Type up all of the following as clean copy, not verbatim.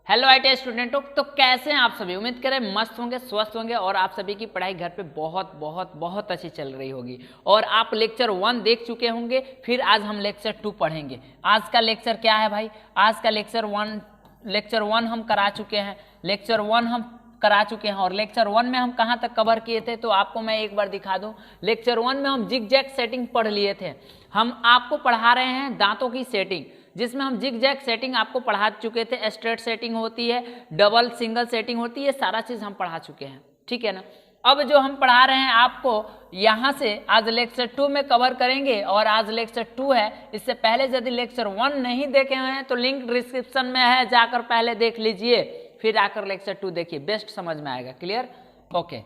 Hello IT स्टूडेंटों, तो कैसे हैं आप सभी। उम्मीद करें मस्त होंगे, स्वस्थ होंगे और आप सभी की पढ़ाई घर पे बहुत बहुत बहुत अच्छी चल रही होगी। और आप लेक्चर 1 देख चुके होंगे, फिर आज हम लेक्चर 2 पढ़ेंगे। आज का लेक्चर क्या है भाई? आज का लेक्चर 1 हम करा चुके हैं। लेक्चर 1 हम करा चुके हैं और लेक्चर 1 में हम कहाँ तक कवर किए थे तो आपको मैं एक बार दिखा दूं। लेक्चर 1 में हम जिग-जैग सेटिंग पढ़ लिए थे। हम आपको पढ़ा रहे हैं दांतों की सेटिंग, जिसमें हम जिग-जैग सेटिंग आपको पढ़ा चुके थे। स्ट्रेट सेटिंग होती है, डबल सिंगल सेटिंग होती है, सारा चीज हम पढ़ा चुके हैं, ठीक है ना। अब जो हम पढ़ा रहे हैं आपको यहाँ से आज लेक्चर 2 में कवर करेंगे। और आज लेक्चर 2 है। इससे पहले यदि लेक्चर 1 नहीं देखे हुए हैं तो लिंक डिस्क्रिप्शन में है, जाकर पहले देख लीजिए, फिर आकर लेक्चर 2 देखिए, बेस्ट समझ में आएगा। क्लियर? ओके,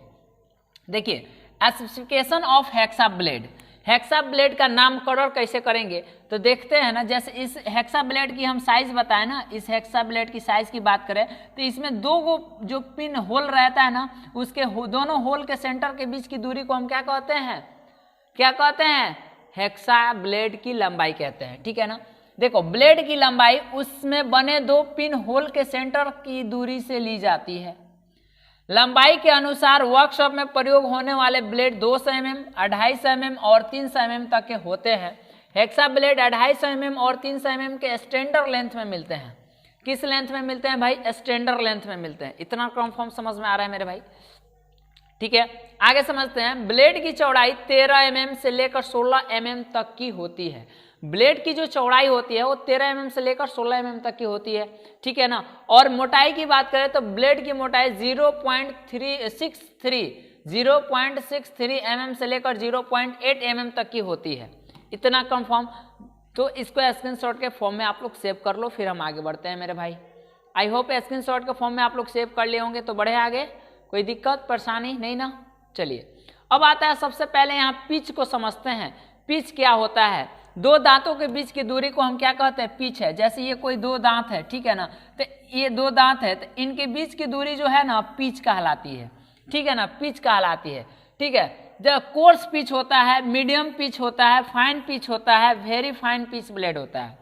देखिए specification of hexa blade. Hexa blade का नामकरण कैसे करेंगे तो देखते हैं ना। जैसे इस हेक्सा ब्लेड की हम साइज बताएं ना, इस हेक्सा ब्लेड की साइज की बात करें तो इसमें दो गो जो पिन होल रहता है ना, उसके दोनों होल के सेंटर के बीच की दूरी को हम क्या कहते हैं? क्या कहते हैं? हेक्सा ब्लेड की लंबाई कहते हैं, ठीक है ना। देखो, ब्लेड की लंबाई उसमें बने दो पिन होल के सेंटर की दूरी से ली जाती है। लंबाई के अनुसार वर्कशॉप में प्रयोग होने वाले ब्लेड 200 mm, 250 mm और 300 mm तक के होते हैं। हेक्सा ब्लेड 250 mm और 300 mm के स्टैंडर्ड लेंथ में मिलते हैं। किस लेंथ में मिलते हैं भाई? स्टैंडर्ड लेंथ में मिलते हैं। इतना कंफर्म समझ में आ रहा है मेरे भाई? ठीक है, आगे समझते हैं। ब्लेड की चौड़ाई 13 mm से लेकर 16 mm तक की होती है। ब्लेड की जो चौड़ाई होती है वो 13 mm से लेकर 16 mm तक की होती है, ठीक है ना। और मोटाई की बात करें तो ब्लेड की मोटाई 0.63 mm से लेकर 0.8 mm तक की होती है। इतना कंफर्म, तो इसको स्क्रीनशॉट के फॉर्म में आप लोग सेव कर लो, फिर हम आगे बढ़ते हैं मेरे भाई। आई होप स्क्रीनशॉट के फॉर्म में आप लोग सेव कर लिए होंगे, तो बढ़े आगे। कोई दिक्कत परेशानी नहीं ना? चलिए, अब आता है सबसे पहले यहाँ पिच को समझते हैं। पिच क्या होता है? दो दांतों के बीच की दूरी को हम क्या कहते हैं? पिच है। जैसे ये कोई दो दांत है, ठीक है ना, तो ये दो दांत है, तो इनके बीच की दूरी जो है ना पिच कहलाती है, ठीक है ना, पिच कहलाती है, ठीक है। जब कोर्स पिच होता है, मीडियम पिच होता है, फाइन पिच होता है, वेरी फाइन पिच ब्लेड होता है।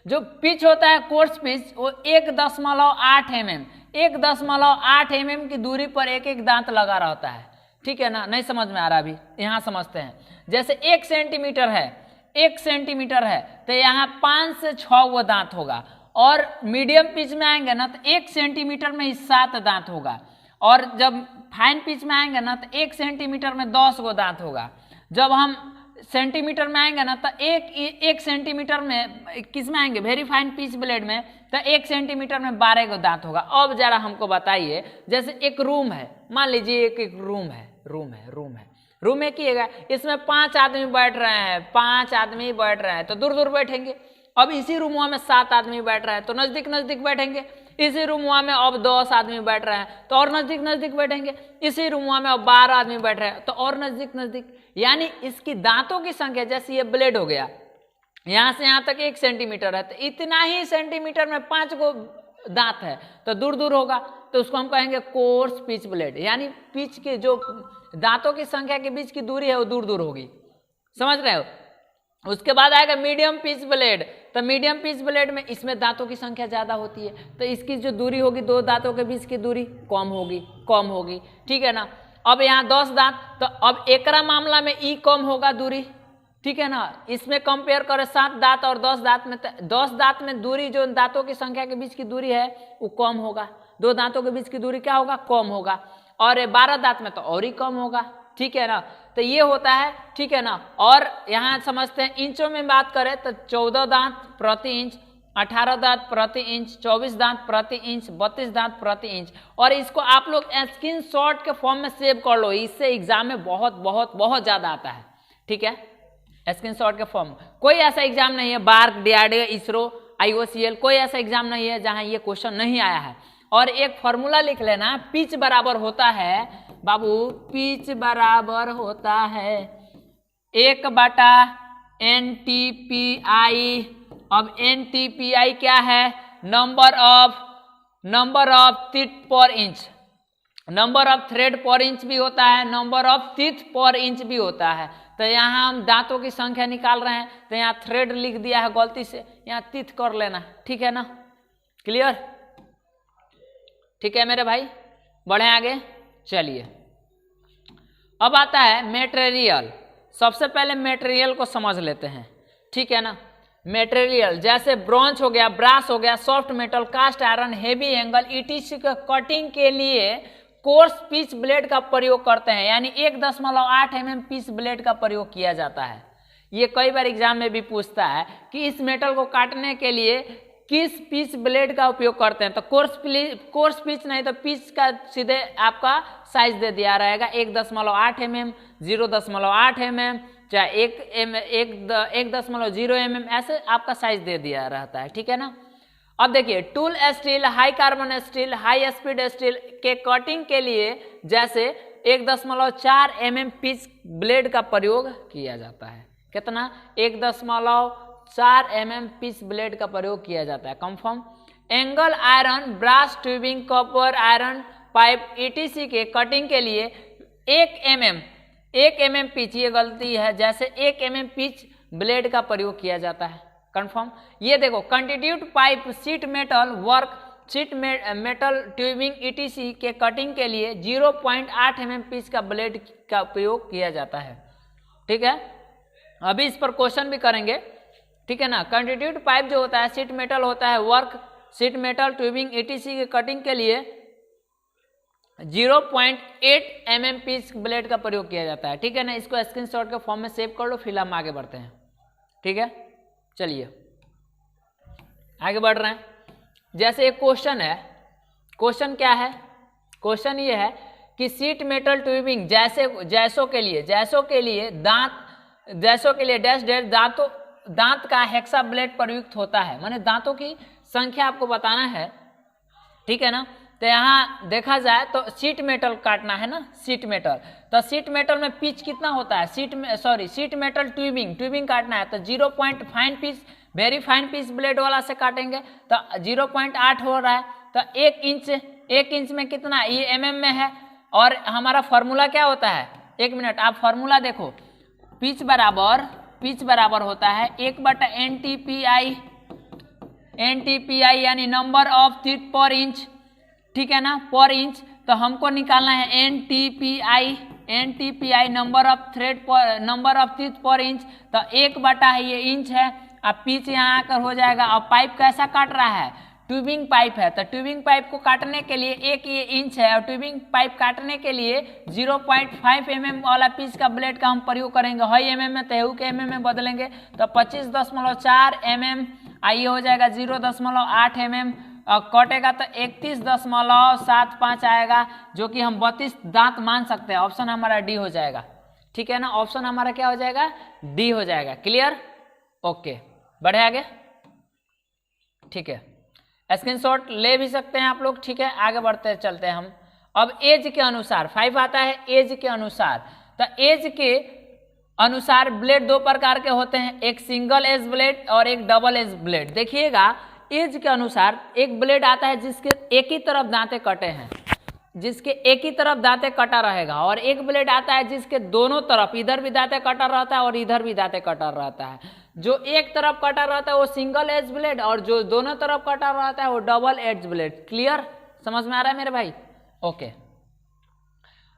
जो पिच होता है कोर्स पिच, वो 1.8 mm 1.8 mm की दूरी पर एक एक दांत लगा रहता है, ठीक है ना। नहीं समझ में आ रहा? अभी यहाँ समझते हैं। जैसे 1 सेंटीमीटर है, 1 सेंटीमीटर है तो यहाँ 5 से 6 वो दांत होगा। और मीडियम पिच में आएंगे ना तो 1 सेंटीमीटर में ही 7 दांत होगा। और जब फाइन पिच में आएंगे ना तो 1 सेंटीमीटर में 10 गो दांत होगा। जब हम सेंटीमीटर में आएंगे ना तो एक सेंटीमीटर में किस में आएंगे? वेरी फाइन पिच ब्लेड में, तो 1 सेंटीमीटर में 12 गो दांत होगा। अब जरा हमको बताइए, जैसे एक रूम है, मान लीजिए एक रूम है। रूम में किएगा, इसमें 5 आदमी बैठ रहे हैं, 5 आदमी बैठ रहे हैं तो दूर दूर बैठेंगे। अब इसी रूम में 7 आदमी बैठ रहे हैं तो नजदीक नजदीक बैठेंगे। इसी रूम में अब 10 आदमी बैठ रहे हैं तो और नजदीक नजदीक बैठेंगे। इसी रूम में अब 12 आदमी बैठ रहे हैं तो और नजदीक नजदीक। यानी इसकी दांतों की संख्या, जैसे ये ब्लेड हो गया, यहां से यहां तक 1 सेंटीमीटर है, तो इतना ही सेंटीमीटर में 5 गो दांत है तो दूर दूर होगा, तो उसको हम कहेंगे कोर्स पिच ब्लेड। यानी पिच के जो दांतों की संख्या के बीच की दूरी है वो दूर दूर होगी, समझ रहे हो। उसके बाद आएगा मीडियम पिच ब्लेड। तो मीडियम पिच ब्लेड में इसमें दांतों की संख्या ज्यादा होती है, तो इसकी जो दूरी होगी, दो दांतों के बीच की दूरी कम होगी, ठीक है ना। अब यहाँ 10 दांत, तो अब एकरा मामला में ई कम होगा दूरी, ठीक है ना। इसमें कंपेयर करें 7 दांत और 10 दांत में, 10 दांत में दूरी, जो दांतों की संख्या के बीच की दूरी है वो कम होगा। दो दांतों के बीच की दूरी क्या होगा? कम होगा। और 12 दांत में तो और ही कम होगा, ठीक है ना। तो ये होता है, ठीक है ना। और यहाँ समझते हैं इंचों में बात करें तो 14 दांत प्रति इंच, 18 दांत प्रति इंच, 24 दांत प्रति इंच, 32 दांत प्रति इंच। और इसको आप लोग स्क्रीनशॉट के फॉर्म में सेव कर लो, इससे एग्जाम में बहुत बहुत बहुत ज्यादा आता है, ठीक है। स्क्रीनशॉट के फॉर्म, कोई ऐसा एग्जाम नहीं है, बार्क, डीआरडीओ, इसरो, IOCL, कोई ऐसा एग्जाम नहीं है जहां ये क्वेश्चन नहीं आया है। और एक फॉर्मूला लिख लेना, पिच बराबर होता है बाबू, पिच बराबर होता है 1/NTPI। अब NTPI क्या है? नंबर ऑफ टीथ पर इंच, नंबर ऑफ थ्रेड पर इंच भी होता है, नंबर ऑफ टीथ पर इंच भी होता है। तो यहाँ हम दांतों की संख्या निकाल रहे हैं तो यहाँ थ्रेड लिख दिया है गलती से, यहाँ टीथ कर लेना, ठीक है ना। क्लियर? ठीक है मेरे भाई, बढ़े आगे। चलिए अब आता है मेटेरियल। सबसे पहले मेटेरियल को समझ लेते हैं, ठीक है ना। मेटेरियल जैसे ब्रॉन्ज हो गया, ब्रास हो गया, soft metal, cast iron, heavy angle, ETC के कटिंग के लिए कोर्स पिच ब्लेड का प्रयोग करते हैं, यानी 1.8 mm पिच ब्लेड का प्रयोग किया जाता है। ये कई बार एग्जाम में भी पूछता है कि इस मेटल को काटने के लिए किस पिच ब्लेड का उपयोग करते हैं। तो कोर्स पिच नहीं तो पिच का सीधे आपका साइज दे दिया रहेगा, 1.8 mm, 0.8 mm, चाहे 1.0 mm, ऐसे आपका साइज दे दिया रहता है, ठीक है ना। अब देखिए tool steel, high carbon steel, high speed steel के कटिंग के लिए जैसे 1.4 mm पिच ब्लेड का प्रयोग किया जाता है। कितना? 1.4 mm पिच ब्लेड का प्रयोग किया जाता है। Confirm. Angle iron, brass tubing, copper, iron pipe, ETC के कटिंग के लिए 1 mm पिच, ये गलती है, जैसे 1 mm पिच ब्लेड का प्रयोग किया जाता है। कंफर्म। ये देखो continued pipe, seat metal work, seat metal tubing, etc के कटिंग के लिए 0.8 mm पिच का ब्लेड का उपयोग किया जाता है, ठीक है। अभी इस पर क्वेश्चन भी करेंगे, ठीक है ना। कंटिन्यूड पाइप जो होता है, सीट मेटल होता है, work, seat metal tubing, etc के कटिंग के लिए 0.8 mm पिच ब्लेड का प्रयोग किया जाता है, ठीक है ना। इसको स्क्रीनशॉट के फॉर्म में सेव कर लो, फिर हम आगे बढ़ते हैं, ठीक है। चलिए आगे बढ़ रहे हैं। जैसे एक क्वेश्चन है, क्वेश्चन क्या है? क्वेश्चन ये है कि सीट मेटल ट्यूबिंग जैसों के लिए डैश दांत का हेक्सा ब्लेड प्रयुक्त होता है, माने दांतों की संख्या आपको बताना है, ठीक है ना। तो यहाँ देखा जाए तो सीट मेटल काटना है ना, सीट मेटल। तो सीट मेटल में पिच कितना होता है? सीट मेटल ट्यूबिंग काटना है तो 0.5 pitch, very fine pitch blade वाला से काटेंगे तो 0.8 हो रहा है। तो 1 इंच में कितना? ये mm में है। और हमारा फॉर्मूला क्या होता है? 1 मिनट, आप फॉर्मूला देखो। पिच बराबर होता है 1/NTPI यानी नंबर ऑफ टीथ पर इंच, ठीक है ना, पर इंच। तो हमको निकालना है NTPI नंबर ऑफ टीथ पर इंच। तो 1/, ये इंच है। अब पिच यहाँ आकर हो जाएगा। अब पाइप कैसा काट रहा है? ट्यूबिंग पाइप है, तो ट्यूबिंग पाइप को काटने के लिए 1 ये इंच है, और ट्यूबिंग पाइप काटने के लिए 0.5 mm वाला पिच का ब्लेड का हम प्रयोग करेंगे। हाई mm में तेहू के mm में बदलेंगे तो 25.4 mm, आइए हो जाएगा 0.8 mm, और कटेगा तो 31.75 आएगा, जो कि हम 32 दांत मान सकते हैं। ऑप्शन हमारा डी हो जाएगा, ठीक है ना। ऑप्शन हमारा क्या हो जाएगा? डी हो जाएगा। क्लियर? ओके, बढ़े आगे, ठीक है। स्क्रीनशॉट ले भी सकते हैं आप लोग, ठीक है। आगे बढ़ते चलते हैं हम। अब एज के अनुसार 5 आता है, एज के अनुसार। तो एज के अनुसार ब्लेड 2 प्रकार के होते हैं, एक सिंगल एज ब्लेड और एक डबल एज ब्लेड। देखिएगा एज के अनुसार एक ब्लेड आता है जिसके एक ही तरफ दांते कटे हैं, जिसके एक ही तरफ दांते कटा रहेगा, और एक ब्लेड आता है जिसके दोनों तरफ, इधर भी दांते कटा रहता है और इधर भी दांते कटा रहता है। जो एक तरफ कटा रहता है वो सिंगल एज ब्लेड, और जो दोनों तरफ कटा रहता है वो डबल एज ब्लेड। क्लियर? समझ में आ रहा है मेरे भाई? ओके।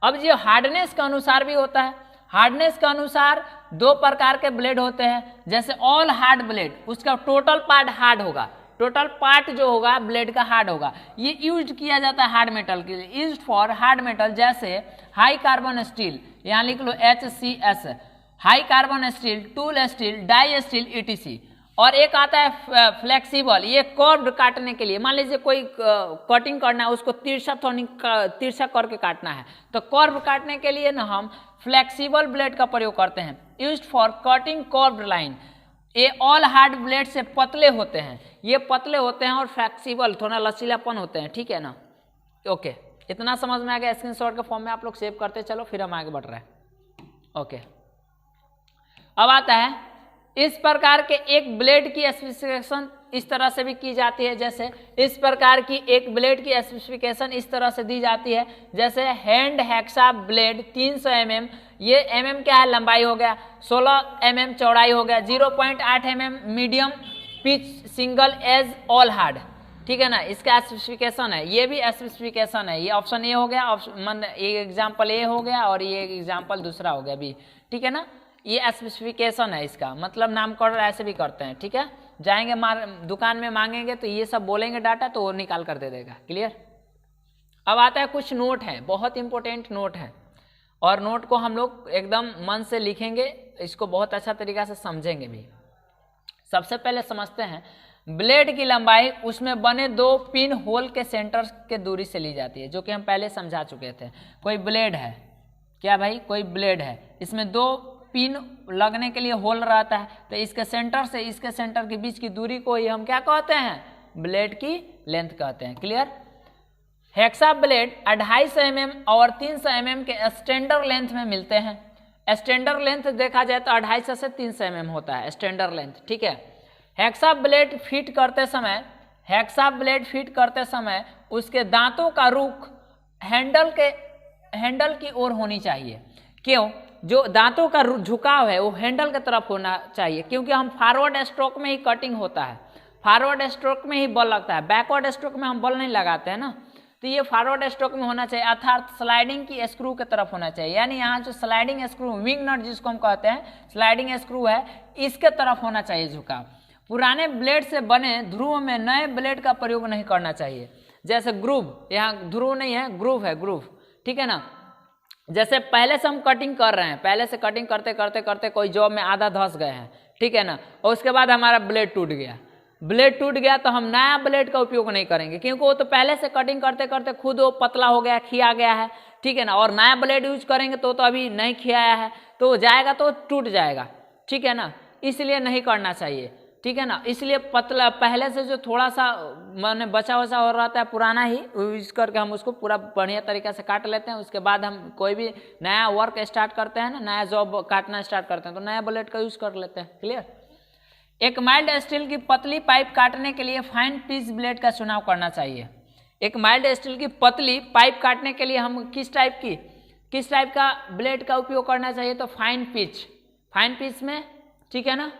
अब जो हार्डनेस के अनुसार भी होता है, हार्डनेस के अनुसार 2 प्रकार के ब्लेड होते हैं। जैसे ऑल हार्ड ब्लेड, उसका टोटल पार्ट हार्ड होगा, टोटल पार्ट जो होगा ब्लेड का हार्ड होगा। ये यूज किया जाता है हार्ड मेटल के लिए, यूज फॉर हार्ड मेटल, जैसे हाई कार्बन स्टील, यहाँ लिख लो HCS, high carbon steel, tool steel, die steel, ETC। और एक आता है फ्लेक्सिबल, ये कर्व्ड काटने के लिए। मान लीजिए कोई कटिंग करना है, उसको तिरछा करके काटना है, तो कर्व काटने के लिए ना हम फ्लेक्सिबल ब्लेड का प्रयोग करते हैं, used for cutting curved line. ये ऑल हार्ड ब्लेड से पतले होते हैं, ये पतले होते हैं और फ्लेक्सिबल, थोड़ा लचीलापन होते हैं, ठीक है ना। ओके, इतना समझ में आ गया? स्क्रीनशॉट के फॉर्म में आप लोग सेव करते चलो, फिर हम आगे बढ़ रहे हैं। ओके, अब आता है इस प्रकार के एक ब्लेड की स्पेसिफिकेशन इस तरह से भी की जाती है। जैसे इस प्रकार की एक ब्लेड की स्पेसिफिकेशन इस तरह से दी जाती है, जैसे हैंड हैक्सा ब्लेड 300 mm, ये mm क्या है? लंबाई हो गया, 16 mm चौड़ाई हो गया, 0.8 mm medium pitch single edge all hard, ठीक है ना, इसका स्पेसिफिकेशन है, ये भी स्पेसिफिकेशन है। ये ऑप्शन ए हो गया, ऑप्शन ये एग्जाम्पल ए हो गया और ये एग्जाम्पल दूसरा हो गया बी, ठीक है ना। ये स्पेसिफिकेशन है इसका, मतलब नामकरण ऐसे भी करते हैं, ठीक है। जाएंगे दुकान में मांगेंगे तो ये सब बोलेंगे डाटा तो वो निकाल कर दे देगा, क्लियर। अब आता है कुछ नोट है, बहुत इंपॉर्टेंट नोट है, और नोट को हम लोग एकदम मन से लिखेंगे, इसको बहुत अच्छा तरीका से समझेंगे भी। सबसे पहले समझते हैं, ब्लेड की लंबाई उसमें बने 2 पिन होल के सेंटर के दूरी से ली जाती है, जो कि हम पहले समझा चुके थे। कोई ब्लेड है, क्या भाई, कोई ब्लेड है, इसमें 2 पिन लगने के लिए होल रहता है, तो इसके सेंटर से इसके सेंटर के बीच की दूरी को ही हम क्या कहते हैं, ब्लेड की लेंथ कहते हैं, क्लियर। हेक्सा ब्लेड 250 mm और 300 mm के स्टैंडर्ड लेंथ में मिलते हैं। स्टैंडर्ड लेंथ देखा जाए तो 250 से 300 mm होता है स्टैंडर्ड लेंथ, ठीक है। हेक्सा ब्लेड फिट करते समय उसके दांतों का रुख हैंडल की ओर होनी चाहिए। क्यों, जो दांतों का झुकाव है वो हैंडल की तरफ होना चाहिए, क्योंकि हम फॉरवर्ड स्ट्रोक में ही कटिंग होता है, फॉरवर्ड स्ट्रोक में ही बल लगता है, बैकवर्ड स्ट्रोक में हम बल नहीं लगाते हैं ना। तो ये फॉरवर्ड स्ट्रोक में होना चाहिए, अर्थात स्लाइडिंग की स्क्रू की तरफ होना चाहिए। यानी यहाँ जो स्लाइडिंग स्क्रू, विंग नट जिसको हम कहते हैं, स्लाइडिंग स्क्रू है, इसके तरफ होना चाहिए झुकाव। पुराने ब्लेड से बने ध्रुव में नए ब्लेड का प्रयोग नहीं करना चाहिए। जैसे ग्रूव, यहाँ ध्रुव नहीं है, ग्रूव है, ग्रूव, ठीक है ना। जैसे पहले से हम कटिंग कर रहे हैं, पहले से कटिंग करते करते करते कोई जॉब में आधा धंस गए हैं, ठीक है ना, और उसके बाद हमारा ब्लेड टूट गया, तो हम नया ब्लेड का उपयोग नहीं करेंगे, क्योंकि वो तो पहले से कटिंग करते करते खुद वो पतला हो गया, खिया गया है, ठीक है ना। और नया ब्लेड यूज करेंगे तो अभी नहीं खियाया है, तो जाएगा तो टूट जाएगा, ठीक है ना, इसलिए नहीं करना चाहिए, ठीक है ना। इसलिए पतला पहले से जो थोड़ा सा मैंने बचा वचा हो रहा था पुराना ही यूज करके हम उसको पूरा बढ़िया तरीके से काट लेते हैं। उसके बाद हम कोई भी नया वर्क स्टार्ट करते हैं ना, नया जॉब काटना स्टार्ट करते हैं, तो नया ब्लेड का यूज कर लेते हैं, क्लियर। एक माइल्ड स्टील की पतली पाइप काटने के लिए फाइन पिच ब्लेड का चुनाव करना चाहिए। एक माइल्ड स्टील की पतली पाइप काटने के लिए हम किस टाइप का ब्लेड का उपयोग करना चाहिए, तो फाइन पिच में, ठीक है ना,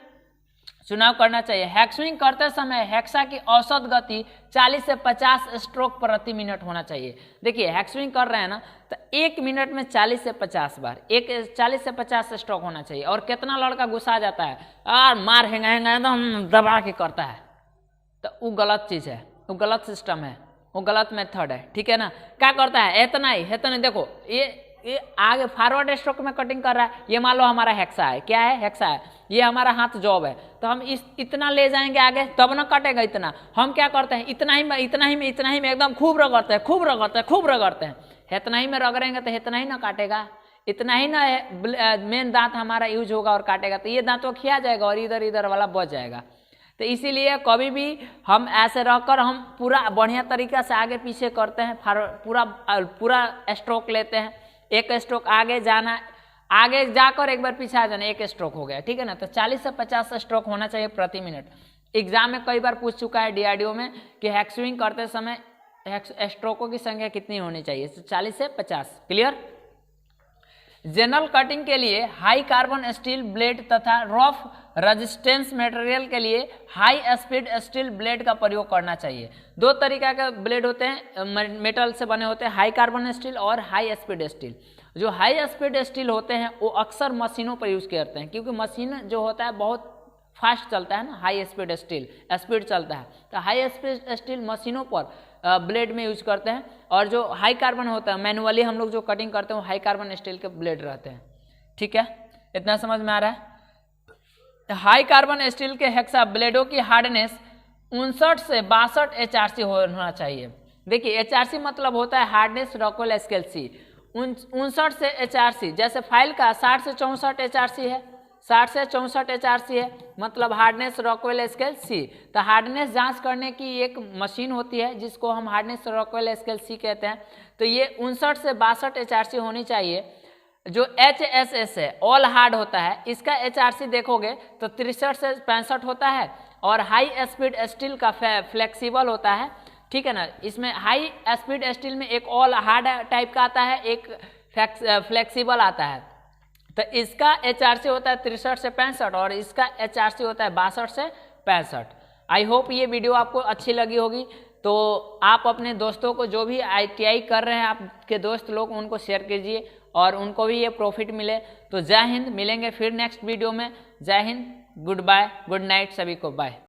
चुनाव करना चाहिए। हैक्सविंग करते समय हेक्सा की औसत गति 40 से 50 स्ट्रोक प्रति मिनट होना चाहिए। देखिए हैक्सविंग कर रहे हैं ना, तो 1 मिनट में 40 से 50 बार 40 से 50 स्ट्रोक होना चाहिए। और कितना लड़का गुस्सा जाता है और मार हेंगा एकदम दबा के करता है, तो वो गलत चीज़ है, वो गलत सिस्टम है, वो गलत मेथड है, ठीक है ना। क्या करता है, इतना ही देखो, ये आगे फॉरवर्ड स्ट्रोक में कटिंग कर रहा है, ये मान लो हमारा हेक्सा है, क्या है, हेक्सा है, ये हमारा हाथ जॉब है, तो हम इतना ले जाएंगे आगे तब ना कटेगा इतना। हम क्या करते हैं, इतना ही में एकदम खूब रगड़ते हैं, इतना ही में रगड़ेंगे तो इतना ही ना काटेगा, इतना ही ना मेन दांत हमारा यूज होगा और काटेगा, तो ये दांत वो खिया जाएगा और इधर वाला बच जाएगा। तो इसीलिए कभी भी हम ऐसे रहकर हम पूरा बढ़िया तरीका से आगे पीछे करते हैं, पूरा स्ट्रोक लेते हैं, एक स्ट्रोक आगे जाना, आगे जाकर एक बार पीछे आ जाना, एक स्ट्रोक हो गया, ठीक है ना। तो 40 से 50 स्ट्रोक होना चाहिए प्रति मिनट। एग्जाम में कई बार पूछ चुका है डीआरडीओ में कि हैक्सविंग करते समय स्ट्रोकों की संख्या कितनी होनी चाहिए, 40 से 50, क्लियर। जनरल कटिंग के लिए हाई कार्बन स्टील ब्लेड तथा रफ रेजिस्टेंस मटेरियल के लिए हाई स्पीड स्टील ब्लेड का प्रयोग करना चाहिए। 2 तरीका के ब्लेड होते हैं, मेटल से बने होते हैं, हाई कार्बन स्टील और हाई स्पीड स्टील। जो हाई स्पीड स्टील होते हैं वो अक्सर मशीनों पर यूज करते हैं, क्योंकि मशीन जो होता है बहुत फास्ट चलता है ना, हाई स्पीड स्पीड चलता है, तो हाई स्पीड स्टील मशीनों पर ब्लेड में यूज करते हैं। और जो हाई कार्बन होता है, मैनुअली हम लोग जो कटिंग करते हैं वो हाई कार्बन स्टील के ब्लेड रहते हैं, ठीक है, इतना समझ में आ रहा है। हाई कार्बन स्टील के हेक्सा ब्लेडों की हार्डनेस 59 से 62 HRC होना चाहिए। देखिए HRC मतलब होता है हार्डनेस रॉकवेल स्केल C, 59 से HRC, जैसे फाइल का 60 से 64 HRC है, 60 से 64 HRC है, मतलब हार्डनेस रॉकवेल स्केल C। तो हार्डनेस जांच करने की एक मशीन होती है जिसको हम हार्डनेस रॉकवेल स्केल C कहते हैं। तो ये 59 से 62 HRC होनी चाहिए। जो HSS है, ऑल हार्ड होता है, इसका HRC देखोगे तो 63 से 65 होता है। और हाई स्पीड स्टील का फ्लेक्सिबल होता है, ठीक है ना। इसमें हाई स्पीड स्टील में एक ऑल हार्ड टाइप का आता है, एक फ्लेक्सिबल आता है। तो इसका HRC होता है 63 से 65 और इसका HRC होता है 62 से 65। आई होप ये वीडियो आपको अच्छी लगी होगी। तो आप अपने दोस्तों को, जो भी ITI कर रहे हैं आपके दोस्त लोग, उनको शेयर कीजिए और उनको भी ये प्रॉफिट मिले। तो जय हिंद, मिलेंगे फिर नेक्स्ट वीडियो में। जय हिंद, गुड बाय, गुड नाइट सभी को, बाय।